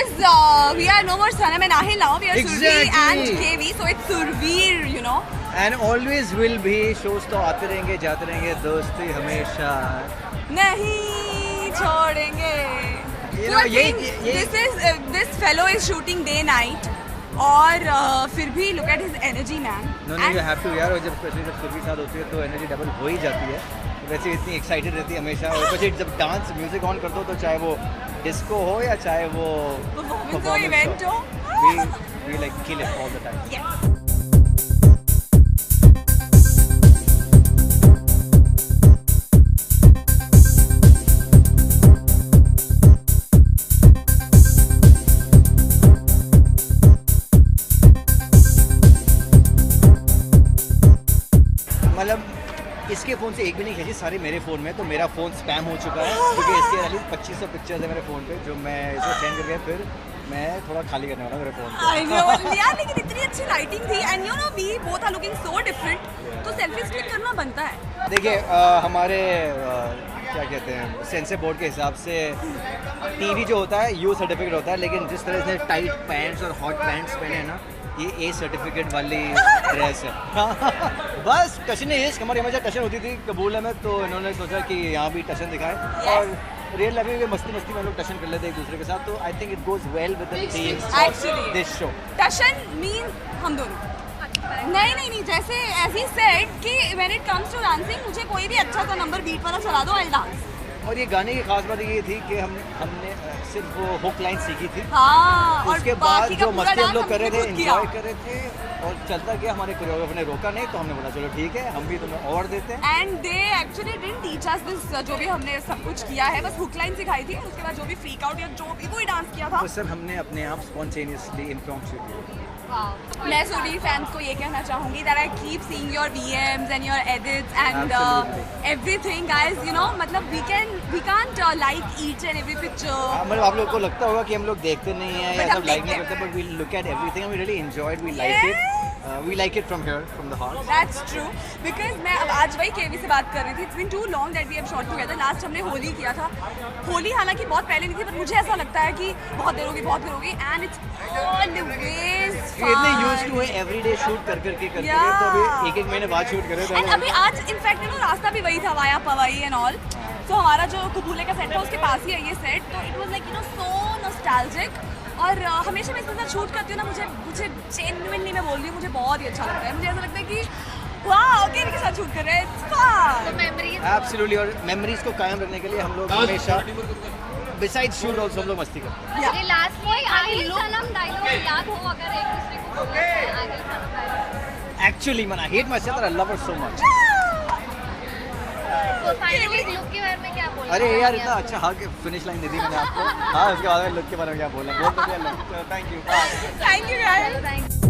Because we are no more Sanam and Ahil now. We are Surveer and KV, so it's Surveer, you know. And always will be. Shows तो आते रहेंगे जाते रहेंगे, दोस्ती हमेशा नहीं छोड़ेंगे. You So know, I think this fellow is shooting day night. और फिर भी look at his energy, man. No, you have to यार, और जब सुरभि साथ होती है तो एनर्जी डबल हो ही जाती है. वैसे इतनी एक्साइटेड रहती है हमेशा, और પછી जब डांस म्यूजिक ऑन कर दो तो चाहे वो डिस्को हो या चाहे वो परफॉर्मेंस हो, इवेंट हो, we like kill it all the time. Yes. मतलब इसके फ़ोन से एक भी नहीं खींची, सारे मेरे फ़ोन में. तो मेरा फ़ोन स्पैम हो चुका है क्योंकि इसके वाली 2500 पिक्चर्स है मेरे फ़ोन पे जो मैं इसको सेंड करके फिर मैं थोड़ा खाली करने वाला मेरे फ़ोन I know. यार लेकिन इतनी अच्छी लाइटिंग थी and you know we both are looking so different. तो सेल्फीज क्लिक करना बनता है. देखिए हमारे क्या कहते हैं सेंसर बोर्ड के हिसाब से टीवी जो होता है यू सर्टिफिकेट होता है, लेकिन जिस तरह से टाइट पैंट्स और हॉट पैंट्स पहने हैं ना, ये ए सर्टिफिकेट वाली ड्रेस है. बस टशन इश्क, हमारी हमेशा टशन होती थी कबूल में, तो इन्होंने सोचा कि यहाँ भी टशन दिखाएं. और रियल लाइफ में मस्ती मस्ती में लोग टशन कर लेते हैं एक दूसरे के साथ. तो I think it goes well with the theme of this show. टशन मीन हम दोनों. नहीं जैसे ऐसी सेड कि when it comes to dancing मुझे कोई भी अच्छा सा नंबर बीट वाला चला दो, आई डांस. और ये गाने की खास बात ये थी कि हमने सिर्फ वो हुक लाइन सीखी थी. हाँ, उसके बाद जो मस्ती हम लोग कर रहे थे, एंजॉय कर रहे थे और चलता गया. हमारे कोरियोग्राफर ने रोका नहीं, तो हमने बोला चलो ठीक है, हम भी तुम्हें और देते हैं. And they actually didn't teach us this. जो भी हमने सब कुछ किया है बस हुक लाइन सिखाई थी. उसके बाद जो भी फ्रीक आउट या जो भी कोई डांस किया था वो सब हमने अपने आप स्पॉन्टेनियसली इम्प्रॉम्प्टू किया. मैं सुरभि फैंस को ये कहना चाहूँगी that I keep seeing your VMs and your edits and everything, guys. You know, मतलब we can't like each and every picture. मतलब आप लोग को लगता होगा कि हम लोग देखते नहीं हैं या सब लाइक नहीं करते, but we look at everything and we really enjoyed. We like it. We like it from here, from the heart. That's true. Because मैं अब आज वही केवी से बात कर रही थी. It's been too long that we have shot together. Last हमने होली किया था. होली हालांकि बहुत पहले नहीं थी, पर मुझे ऐसा लगता है कि बहुत देर होगी and it's always fun. इतने used to है everyday shoot करके तो अभी एक महीने बाद shoot कर रहे थे. And अभी आज in fact you know रास्ता भी वही था वाया पवाई and all. तो हमारा जो कबूले का सेट था उसके पास ही है ये सेट. तो it was like you know so nostalgic. और हमेशा मैं इसके साथ शूट करती हूँ ना, मुझे जेन्युइनली मैं बोल रही हूँ, मुझे बहुत ही अच्छा लगता है. मुझे ऐसा लगता है कि वाह केवी के साथ शूट कर रहे हैं. It's fun. Memories absolutely. और मेमोरीज को कायम रखने के लिए हम लोग हमेशा बिसाइड शूट ऑल्सो हम लोग मस्ती करते हैं. ये लास्ट में आगे सनम डायलॉग याद हो अगर एक दूसरे को बोलना है आगे Sanam dialogue. Actually man, I hate myself but I love her so much. तो फाइनली लुक के बारे में क्या बोलना? अरे यार इतना अच्छा हाँ कि फिनिश लाइन दे दी मैंने आपको. हाँ उसके बाद में लुक के बारे में क्या बोलना. बहुत बढ़िया look. Thank you. Thank you guys.